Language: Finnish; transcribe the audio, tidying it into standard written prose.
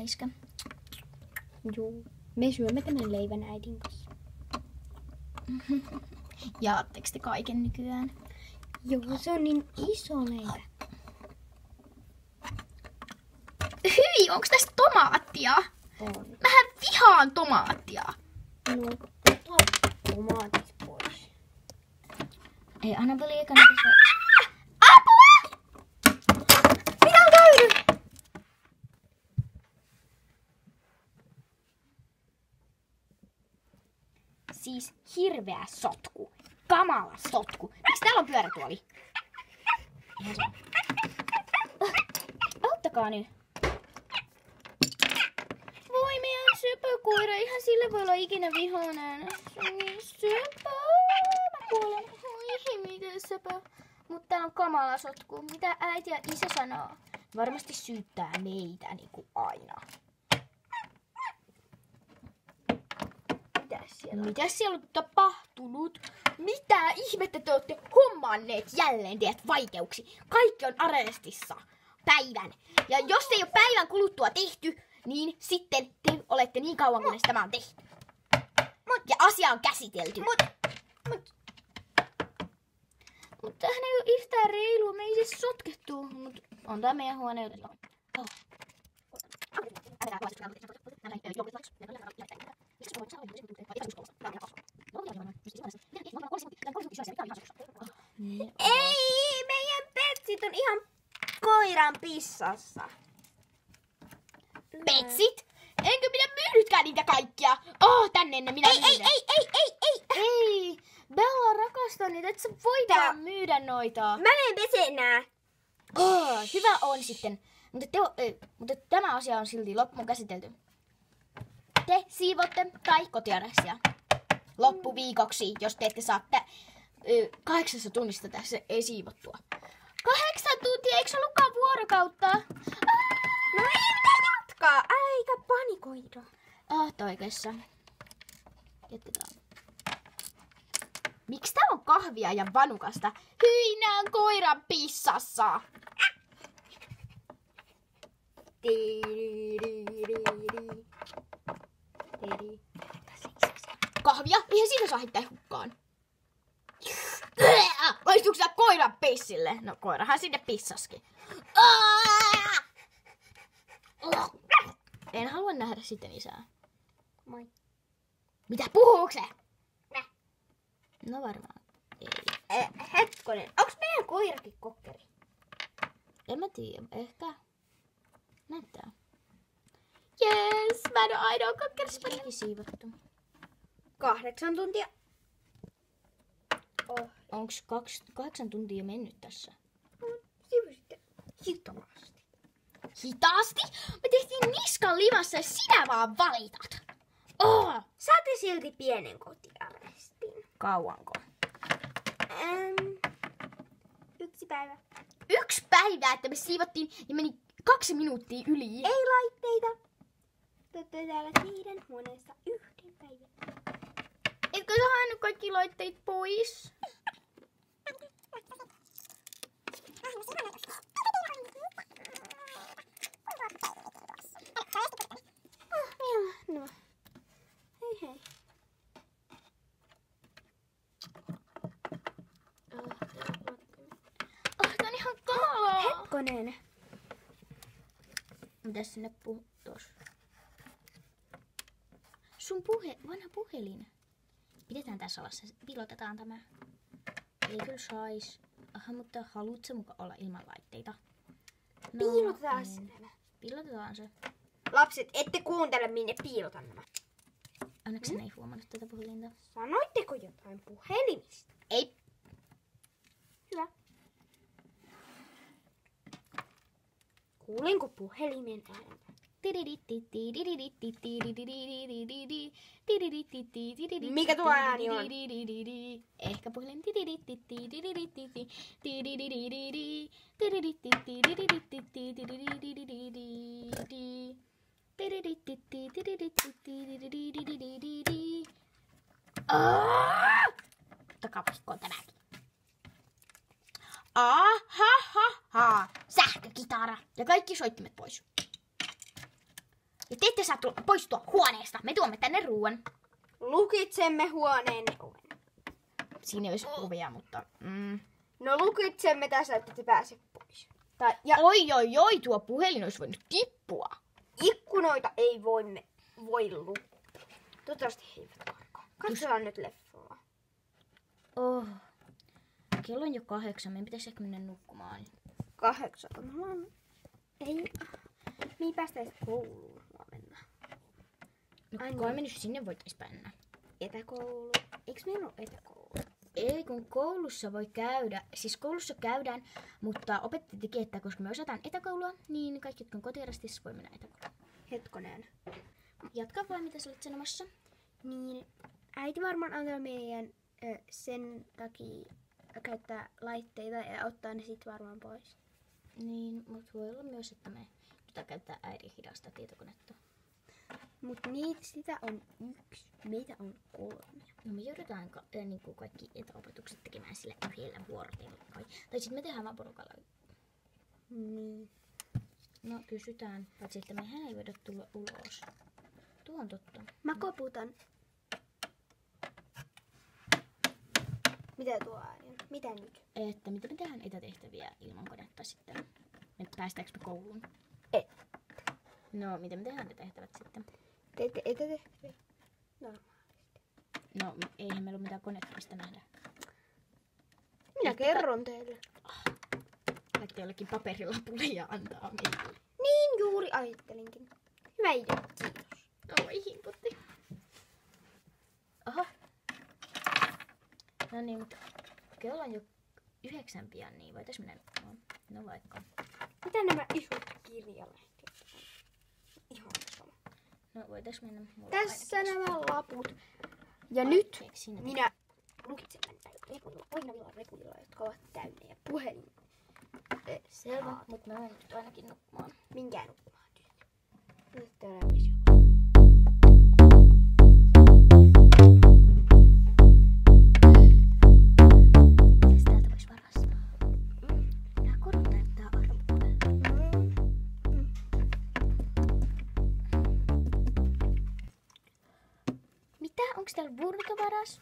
syömiskö? Joo. Me syömme tämän leivän äidin kanssa. Jaatteko te kaiken nykyään? Joo, se on niin iso leivä. Hyi, onks tästä tomaattia? On. Mähän vihaan tomaattia. No, ota tomaatit pois. Ei, Annabeli ei kannata syödä. Apua! Mitä on käynyt? Siis hirveä sotku. Kamala sotku. Miksi täällä on pyörätuoli? Ihan sama. Auttakaa nyt. Voi meidän söpökoira. Ihan sille voi olla ikinä vihainen. Se on niin söpö. Mä kuolen. Oi, miten söpö. Mutta täällä on kamala sotku. Mitä äiti ja isä sanoo? Varmasti syyttää meitä niin kuin aina. Mitä siellä on tapahtunut? Mitä ihmettä te olette hommanneet jälleen teet vaikeuksi? Kaikki on arestissa päivän. Ja jos ei ole päivän kuluttua tehty, niin sitten te olette niin kauan, kunnes tämä on tehty. Ja asia on käsitelty. Mutta tämähän ei ole yhtään reilua. Me ei siis sotkettu. Mut on tää meidän huone joten. Ei, meidän petsit on ihan koiran pissassa. Petsit? Enkö minä myynytkään niitä kaikkia? Tänne ne minä myydän. Ei. Bella rakastaa niitä, et sä voidaan myydä noita. Mä en pese nää. Hyvä on sitten. Mutta tämä asia on silti loppuun käsitelty. Te siivotte tai kotiarrestia loppuviikoksi, jos te ette saa 8 tunnista tässä ei siivottua. 8 tuntia, eikö se ollutkaan vuorokautta? No enkä jatkaa, äikä panikoida. Toikessa. Jatketaan. Miksi täällä on kahvia ja vanukasta? Hyi, nää on koiran pissassa. Kahvia? Eihän siinä saa heittää hukkaan. Maistuuko sä koiran pissille? No koirahan sinne pissaskin. En halua nähdä sitten isää. Moi. Mitä puhuuko se? No varmaan. Ei. Hetkonen, onks meidän koirakin kokkeri? En mä tiedä, ehkä. Näyttää. Jes, mä en oo ainoa kokkerispa. Kaikki siivottu. 8 tuntia. Onks 8 tuntia mennyt tässä? Sivusitte hitaasti. Hitaasti? Me tehtiin niskan livassa ja sinä vaan valitat. Saatte silti pienen kotiarrestin. Kauanko? 1 päivä. 1 päivä, että me siivottiin ja meni 2 minuuttia yli. Ei laitteita. Te olette täällä teidän huoneessa 1 päivän. Etkö sä haennut kaikki laitteet pois? No. Hei. Tää on ihan kamalaa. Hetkonen. Mitäs sinne tos? Sun vanha puhelin. Pidetään tässä salassa. Piilotetaan tämä. Ei kyllä sais. Mutta haluut sä muka olla ilman laitteita? No, Piilotetaan se. Piilotetaan se. Lapset, ette kuuntele minne piilotan nämä. Onneksi ei huomannut tätä puhelinta. Sanoitteko jotain puhelimista? Ei. Hyvä. Kuulinko puhelimen ääntä? Mikä tuo ääni on? Ehkä puhelin. Takapikkoon tämäkin. Sähkökitara. Ja kaikki soittimet pois. Ja te ette saa poistua huoneesta. Me tuomme tänne ruoan. Lukitsemme huoneenne oven. Siinä ei olisi ovea, mutta... No lukitsemme tässä, että te pääse pois. Oi, tuo puhelin olisi voinut tippua. Ikkunoita ei voi lukita. Toivottavasti he eivät karkaa. Katsotaan nyt leffaa. Kello on jo 8. Meidän pitäisi ehkä mennä nukkumaan. 8. Ei. Mihin päästäis kouluun huomenna? No kai me nyt sinne voitais mennä. Etäkoulu. Eikö meillä ole etäkoulu? Ei, kun koulussa voi käydä. Siis koulussa käydään, mutta opettaja teki, että koska me osataan etäkoulua, niin kaikki, jotka on kotiarastissa, voi mennä etäkouluun. Hetkonen. Jatka vai mitä sä olet sanomassa? Niin, äiti varmaan antaa meidän sen takia käyttää laitteita ja ottaa ne sit varmaan pois. Niin, mutta voi olla myös, että me käyttää äidin hidasta tietokonetta. Mut sitä on 1. Meitä on 3. No me joudutaan niin kaikki etäopetukset tekemään sillä yhdellä vuorotella. Tai sitten me tehdään vaan porukalla. Niin. No kysytään, paitsi että mehän ei voida tulla ulos. Tuo on totta. Mä koputan. Mitä tuo ääni on? Mitä nyt? Että mitä me tehdään etätehtäviä ilman konetta sitten? Että päästäänkö me kouluun? Ei. No, miten me tehdään ne tehtävät sitten? Teette etätehtäviä? Normaalisti. No, eihän meillä ole mitään konetta mistä nähdä. Minä kerron teille. Laittaa jollekin paperilapulle ja antaa meille. Niin juuri ajattelinkin. Hyvä idea, kiitos. Oi, himputti. Oho. No niin, mutta kello on jo 9 pian, niin voitais mennä nukkumaan. No vaikka. Mitä nämä isot kirjalehdet on? Ihan sama. No voitais mennä. Tässä nämä laput. Ja nyt minä lukitsen näitä rekuilla, jotka ovat täynnä ja puhelin. Selvä, mutta mä menen nyt ainakin nukkumaan. Minkään nukkumaan tyhjä. Nyt täällä visio. Mitäs täältä vois varastaa? Nää kodut näyttää arvoa. Mitä? Onks täällä burritovaras?